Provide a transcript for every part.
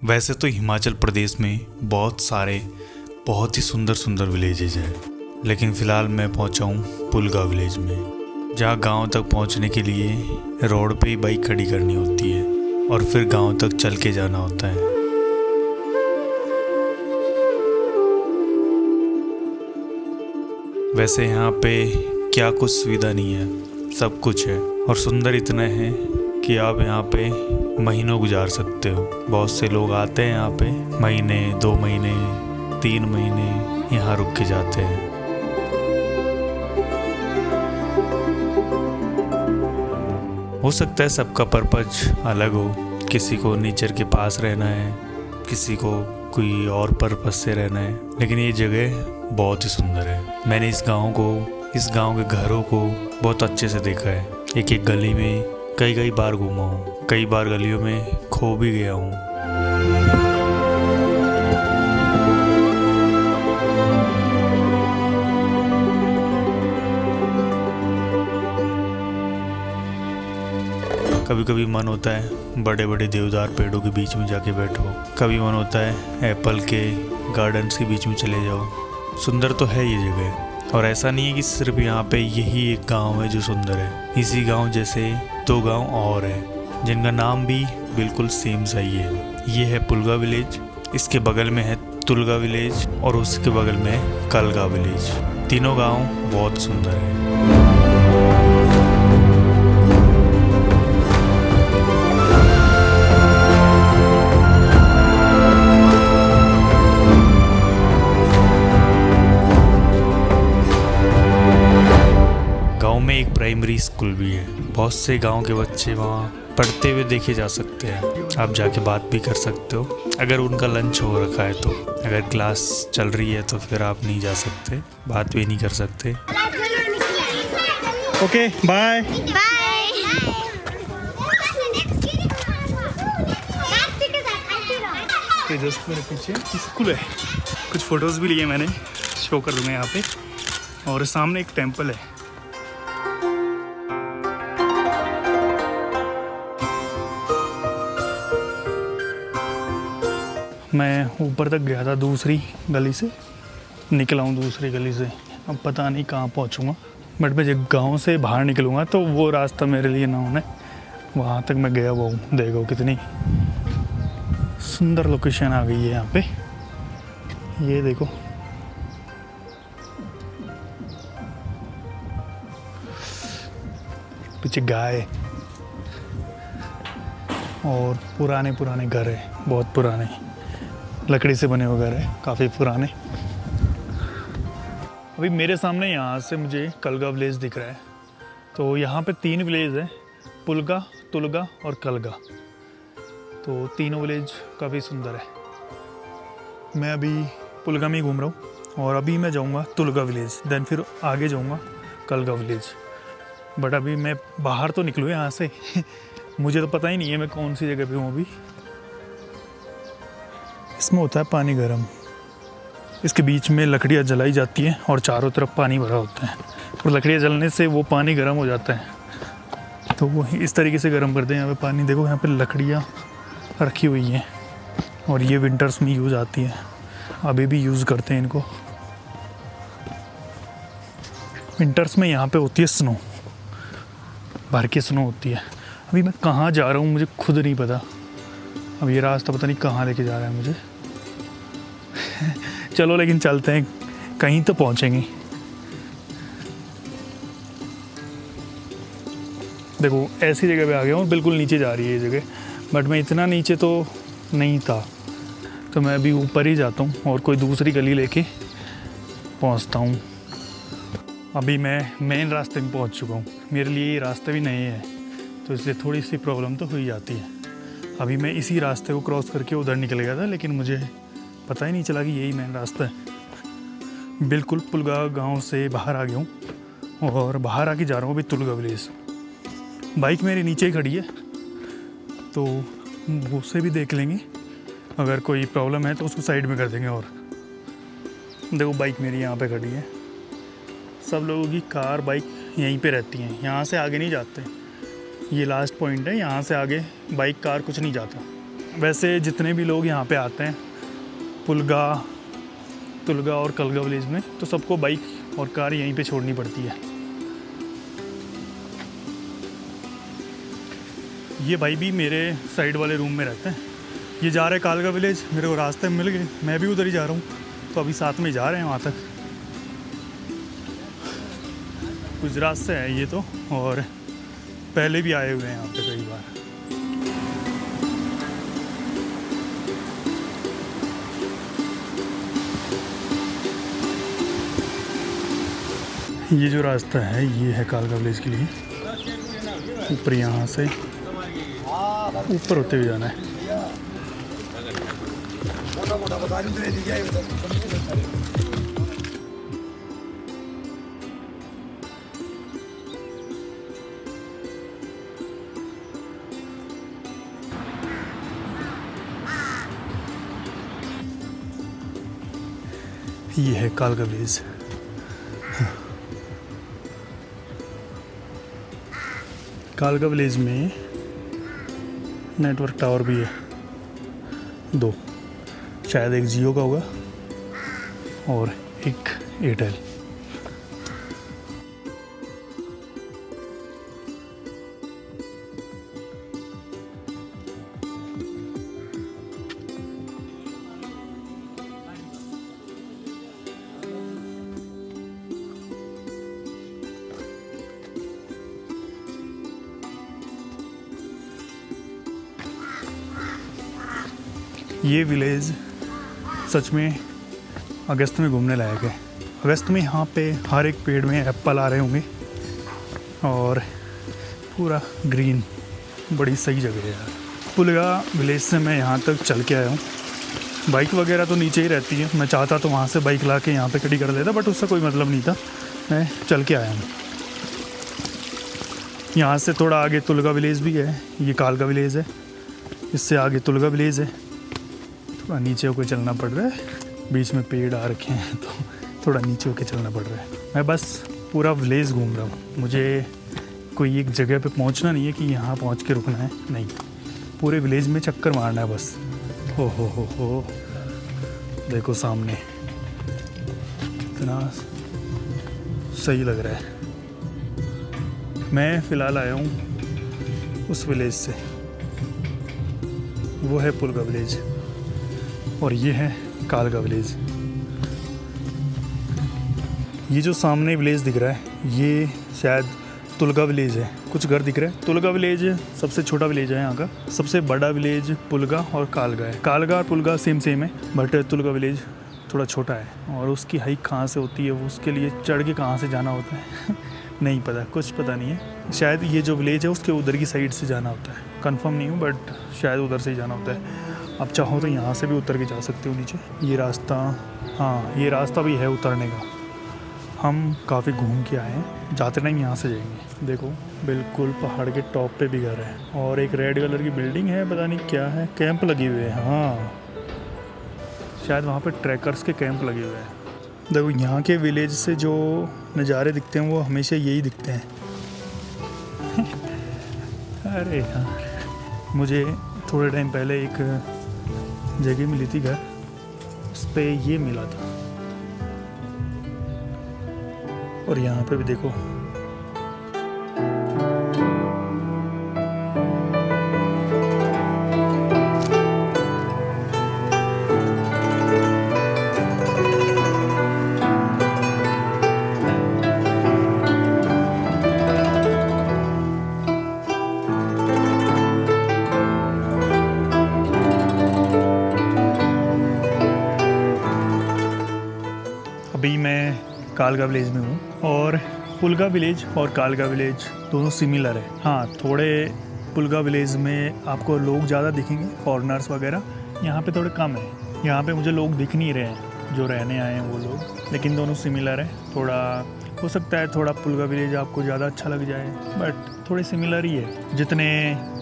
वैसे तो हिमाचल प्रदेश में बहुत सारे बहुत ही सुंदर सुंदर विलेजेज हैं, लेकिन फ़िलहाल मैं पहुंचा हूँ पुलगा विलेज में, जहाँ गांव तक पहुंचने के लिए रोड पे ही बाइक खड़ी करनी होती है और फिर गांव तक चल के जाना होता है। वैसे यहाँ पे क्या कुछ सुविधा नहीं है, सब कुछ है और सुंदर इतना है कि आप यहाँ पे महीनों गुजार सकते हो। बहुत से लोग आते हैं यहाँ पे महीने, 2 महीने, 3 महीने यहाँ रुक के जाते हैं। हो सकता है सबका पर्पज अलग हो, किसी को नेचर के पास रहना है, किसी को कोई और पर्पज से रहना है, लेकिन ये जगह बहुत ही सुंदर है। मैंने इस गांव के घरों को बहुत अच्छे से देखा है। एक एक गली में कई बार घूमा हूँ, कई बार गलियों में खो भी गया हूँ। कभी कभी मन होता है बड़े बड़े देवदार पेड़ों के बीच में जाके बैठो, कभी मन होता है एप्पल के गार्डन्स के बीच में चले जाओ। सुंदर तो है ये जगह, और ऐसा नहीं है कि सिर्फ यहाँ पे यही एक गांव है जो सुंदर है। इसी गांव जैसे 2 गांव और हैं जिनका नाम भी बिल्कुल सेम सा ही है। ये है पुलगा विलेज, इसके बगल में है तुलगा विलेज और उसके बगल में है कलगा विलेज। तीनों गांव बहुत सुंदर है। गांव में एक प्राइमरी स्कूल भी है, बहुत से गांव के बच्चे वहाँ पढ़ते हुए देखे जा सकते हैं। आप जाके बात भी कर सकते हो अगर उनका लंच हो रखा है तो। अगर क्लास चल रही है तो फिर आप नहीं जा सकते, बात भी नहीं कर सकते। Okay bye bye. जस्ट मेरे पीछे स्कूल है, कुछ फोटोज़ भी लिए मैंने, शो कर दूँगा यहाँ पे। और सामने एक टेंपल है। मैं ऊपर तक गया था, दूसरी गली से निकला हूँ, दूसरी गली से। अब पता नहीं कहाँ पहुँचूँगा, बट मैं जब गांव से बाहर निकलूँगा तो वो रास्ता मेरे लिए ना होने, वहाँ तक मैं गया हुआ हूँ। देखो कितनी सुंदर लोकेशन आ गई है यहाँ पे, ये देखो। पीछे गाय और पुराने घर है, बहुत पुराने, लकड़ी से बने हुए घर है, काफ़ी पुराने। अभी मेरे सामने यहाँ से मुझे कलगा विलेज दिख रहा है। तो यहाँ पे 3 विलेज है, पुलगा, तुलगा और कलगा। तो तीनों विलेज काफ़ी सुंदर है। मैं अभी पुलगा में ही घूम रहा हूँ और अभी मैं जाऊँगा तुलगा विलेज, देन फिर आगे जाऊँगा कलगा विलेज। बट अभी मैं बाहर तो निकलूँ यहाँ से मुझे तो पता ही नहीं है मैं कौन सी जगह पे हूँ अभी। इसमें होता है पानी गर्म, इसके बीच में लकड़ियाँ जलाई जाती हैं और चारों तरफ पानी भरा होता है, और लकड़ियाँ जलने से वो पानी गर्म हो जाता है। तो वो इस तरीके से गर्म करते हैं यहाँ पे पानी। देखो यहाँ पे लकड़ियाँ रखी हुई हैं और ये विंटर्स में यूज़ आती है, अभी भी यूज़ करते हैं इनको। विंटर्स में यहाँ पे होती है स्नो, भर के स्नो होती है। अभी मैं कहाँ जा रहा हूँ मुझे खुद नहीं पता। अब ये रास्ता पता नहीं कहाँ लेके जा रहा है मुझे चलो लेकिन चलते हैं, कहीं तो पहुँचेंगे। देखो ऐसी जगह पे आ गया हूँ, बिल्कुल नीचे जा रही है ये जगह, बट मैं इतना नीचे तो नहीं था, तो मैं अभी ऊपर ही जाता हूँ और कोई दूसरी गली लेके पहुँचता हूँ। अभी मैं मेन रास्ते में पहुँच चुका हूँ। मेरे लिए ये रास्ते भी नए हैं, तो इसलिए थोड़ी सी प्रॉब्लम तो हो ही जाती है। अभी मैं इसी रास्ते को क्रॉस करके उधर निकल गया था, लेकिन मुझे पता ही नहीं चला कि यही मेन रास्ता है। बिल्कुल पुलगा गांव से बाहर आ गया हूँ और बाहर आके जा रहा हूँ अभी तुलगा विलेज। बाइक मेरी नीचे ही खड़ी है, तो उससे भी देख लेंगे, अगर कोई प्रॉब्लम है तो उसको साइड में कर देंगे। और देखो बाइक मेरी यहाँ पे खड़ी है। सब लोगों की कार बाइक यहीं पे रहती हैं, यहाँ से आगे नहीं जाते। ये लास्ट पॉइंट है, यहाँ से आगे बाइक कार कुछ नहीं जाता। वैसे जितने भी लोग यहाँ पे आते हैं पुलगा, तुलगा और कलगा विलेज में, तो सबको बाइक और कार यहीं पे छोड़नी पड़ती है। ये भाई भी मेरे साइड वाले रूम में रहते हैं। ये जा रहे हैं कालगा विलेज, मेरे को रास्ते में मिल गए, मैं भी उधर ही जा रहा हूँ, तो अभी साथ में जा रहे हैं वहाँ तक। गुजरात से है ये तो, और पहले भी आए हुए हैं यहाँ पे कई बार। ये जो रास्ता है ये है कालगा विलेज के लिए। ऊपर यहाँ से ऊपर होते हुए जाना है। ये है कालगा विलेज। कालगा विलेज में नेटवर्क टावर भी है, 2, शायद एक जियो का होगा और एक एयरटेल। ये विलेज सच में अगस्त में घूमने लायक है। अगस्त में यहाँ पे हर एक पेड़ में एप्पल आ रहे होंगे और पूरा ग्रीन, बड़ी सही जगह है यार। पुलगा विलेज से मैं यहाँ तक चल के आया हूँ। बाइक वगैरह तो नीचे ही रहती है, मैं चाहता तो वहाँ से बाइक ला के यहाँ पे खड़ी कर देता, बट उससे कोई मतलब नहीं था, मैं चल के आया हूँ। यहाँ से थोड़ा आगे तुलगा विलेज भी है, ये कालगा विलेज है, इससे आगे तुलगा विलेज है। थोड़ा नीचे होकर चलना पड़ रहा है, बीच में पेड़ आ रखे हैं तो थोड़ा नीचे होकर चलना पड़ रहा है। मैं बस पूरा विलेज घूम रहा हूँ, मुझे कोई एक जगह पे पहुँचना नहीं है कि यहाँ पहुँच के रुकना है, नहीं, पूरे विलेज में चक्कर मारना है बस। हो देखो सामने कितना सही लग रहा है। मैं फ़िलहाल आया हूँ उस विलेज से, वो है पुलगा विलेज और ये है कालगा विलेज। ये जो सामने विलेज दिख रहा है ये शायद तुलगा विलेज है, कुछ घर दिख रहा है। तुलगा विलेज सबसे छोटा विलेज है यहाँ का, सबसे बड़ा विलेज पुलगा और कालगा है। कालगा और पुलगा सेम है, बट तुलगा विलेज थोड़ा छोटा है। और उसकी हाइट कहाँ से होती है, उसके लिए चढ़ के कहाँ से जाना होता है नहीं पता, कुछ पता नहीं है। शायद ये जो विलेज है उसके उधर की साइड से जाना होता है, कंफर्म नहीं हूँ, बट शायद उधर से ही जाना होता है। आप चाहो तो यहाँ से भी उतर के जा सकते हो नीचे। ये रास्ता, हाँ ये रास्ता भी है उतरने का। हम काफ़ी घूम के आए हैं, जाते टाइम यहाँ से जाएंगे। देखो बिल्कुल पहाड़ के टॉप पे भी घर है और एक रेड कलर की बिल्डिंग है, पता नहीं क्या है, कैंप लगे हुए हैं। हाँ शायद वहाँ पे ट्रैकर्स के कैंप लगे हुए हैं। देखो यहाँ के विलेज से जो नज़ारे दिखते हैं वो हमेशा यही दिखते हैं अरे यार, मुझे थोड़े टाइम पहले एक जगह मिली थी घर, उस पर ये मिला था। और यहाँ पे भी देखो अभी मैं कालगा विलेज में हूँ और पुलगा विलेज और कालगा विलेज दोनों सिमिलर है। हाँ थोड़े पुलगा विलेज में आपको लोग ज़्यादा दिखेंगे, फॉरेनर्स वगैरह, यहाँ पे थोड़े कम है। यहाँ पे मुझे लोग दिख नहीं रहे हैं जो रहने आए हैं वो लोग, लेकिन दोनों सिमिलर है। थोड़ा हो सकता है थोड़ा पुलगा विलेज आपको ज़्यादा अच्छा लग जाए, बट थोड़े सिमिलर ही है। जितने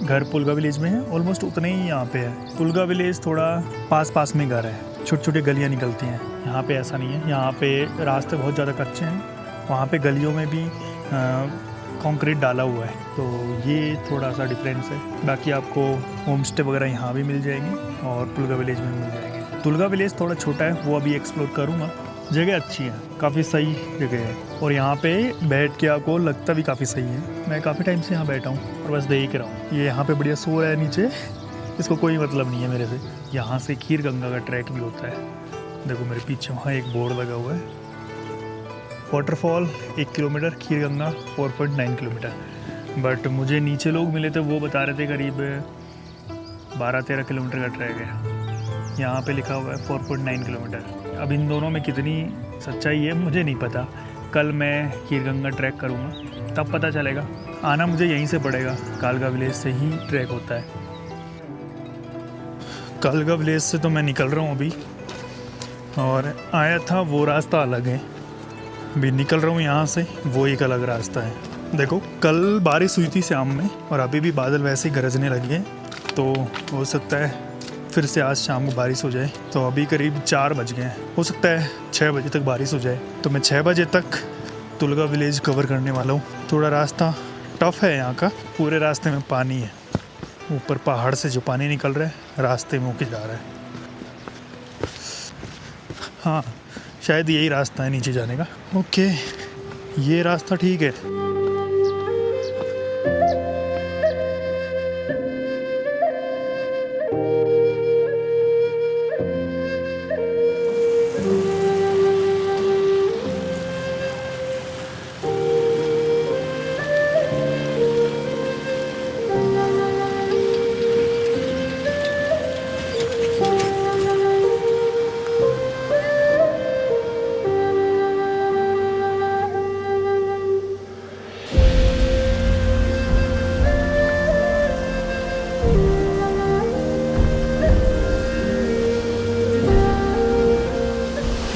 घर पुलगा विलेज में हैं ऑलमोस्ट उतने ही यहाँ पे है। पुलगा विलेज थोड़ा पास में घर है, छोटी छोटी गलियाँ निकलती हैं। यहाँ पे ऐसा नहीं है, यहाँ पे रास्ते बहुत ज़्यादा कच्चे हैं। वहाँ पे गलियों में भी कंक्रीट डाला हुआ है, तो ये थोड़ा सा डिफरेंस है। बाकी आपको होम स्टे वगैरह यहाँ भी मिल जाएंगे और तुलगा विलेज में मिल जाएंगे। तुलगा विलेज थोड़ा छोटा है, वो अभी एक्सप्लोर करूँगा। जगह अच्छी है, काफ़ी सही जगह है और यहाँ पे बैठ के आपको लगता भी काफ़ी सही है। मैं काफ़ी टाइम से यहाँ बैठा हूँ और बस देख रहा हूँ। ये यहाँ पे बढ़िया सो रहा है नीचे, इसको कोई मतलब नहीं है मेरे से। यहाँ से खीर गंगा का ट्रैक भी होता है। देखो मेरे पीछे वहाँ एक बोर्ड लगा हुआ है। Waterfall 1 kilometre, kheer Ganga 4.9 kilometre. But मुझे नीचे लोग मिले थे, वो बता रहे थे करीब 12-13 किलोमीटर का ट्रैक है। यहाँ पे लिखा हुआ है 4.9 किलोमीटर। अब इन दोनों में कितनी सच्चाई है मुझे नहीं पता। कल मैं खीर गंगा ट्रैक करूँगा तब पता चलेगा। आना मुझे यहीं से पड़ेगा, कालगा विलेज से ही ट्रैक होता है। कालगा विलेज से तो मैं निकल रहा हूँ अभी, और आया था वो रास्ता अलग है। अभी निकल रहा हूँ यहाँ से, वो एक अलग रास्ता है। देखो कल बारिश हुई थी शाम में और अभी भी बादल वैसे ही गरजने लगे हैं, तो हो सकता है फिर से आज शाम को बारिश हो जाए। तो अभी करीब 4 बज गए हैं, हो सकता है 6 बजे तक बारिश हो जाए। तो मैं 6 बजे तक तुलगा विलेज कवर करने वाला हूँ। थोड़ा रास्ता टफ है यहाँ का, पूरे रास्ते में पानी है। ऊपर पहाड़ से जो पानी निकल रहा है रास्ते में होके जा रहा है। हाँ शायद यही रास्ता है नीचे जाने का। ओके ये रास्ता ठीक है।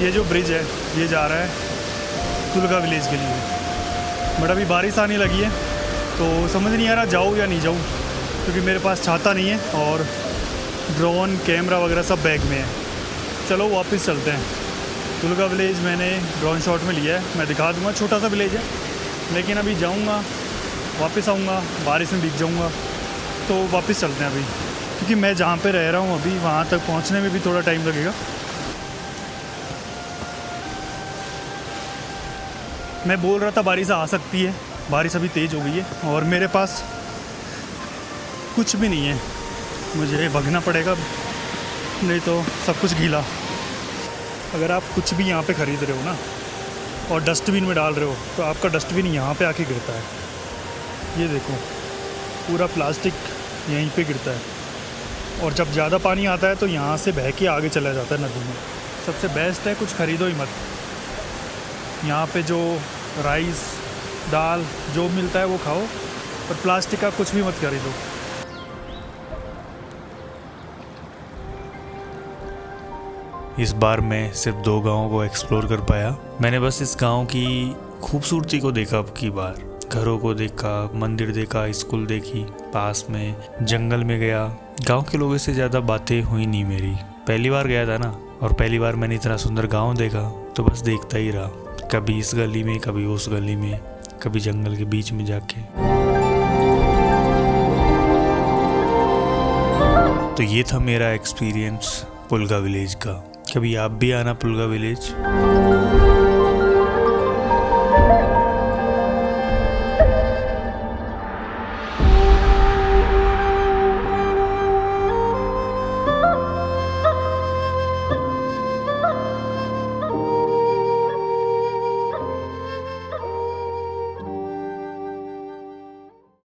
ये जो ब्रिज है ये जा रहा है तुलगा विलेज के लिए। बट अभी बारिश आने लगी है तो समझ नहीं आ रहा जाऊँ या नहीं जाऊँ, क्योंकि मेरे पास छाता नहीं है और ड्रोन कैमरा वगैरह सब बैग में है। चलो वापस चलते हैं। तुलगा विलेज मैंने ड्रोन शॉट में लिया है, मैं दिखा दूँगा। छोटा सा विलेज है, लेकिन अभी जाऊँगा वापस आऊँगा, बारिश में भीग जाऊँगा, तो वापस चलते हैं अभी। क्योंकि मैं जहाँ पे रह रहा हूँ अभी वहाँ तक पहुँचने में भी थोड़ा टाइम लगेगा। मैं बोल रहा था बारिश आ सकती है, बारिश अभी तेज़ हो गई है और मेरे पास कुछ भी नहीं है, मुझे भगना पड़ेगा, नहीं तो सब कुछ गीला। अगर आप कुछ भी यहाँ पे ख़रीद रहे हो ना और डस्टबिन में डाल रहे हो, तो आपका डस्टबिन यहाँ पे आके गिरता है। ये देखो पूरा प्लास्टिक यहीं पे गिरता है और जब ज़्यादा पानी आता है तो यहाँ से बह के आगे चला जाता है नदी में। सबसे बेस्ट है कुछ ख़रीदो ही मत। यहाँ पे जो राइस दाल जो मिलता है वो खाओ, और प्लास्टिक का कुछ भी मत खरीदो। इस बार मैं सिर्फ 2 गांवों को एक्सप्लोर कर पाया। मैंने बस इस गांव की खूबसूरती को देखा अब की बार। घरों को देखा, मंदिर देखा, स्कूल देखी, पास में जंगल में गया। गांव के लोगों से ज़्यादा बातें हुई नहीं मेरी। पहली बार गया था ना, और पहली बार मैंने इतना सुंदर गांव देखा तो बस देखता ही रहा। कभी इस गली में, कभी उस गली में, कभी जंगल के बीच में जाके। तो ये था मेरा एक्सपीरियंस पुलगा विलेज का। कभी आप भी आना पुलगा विलेज।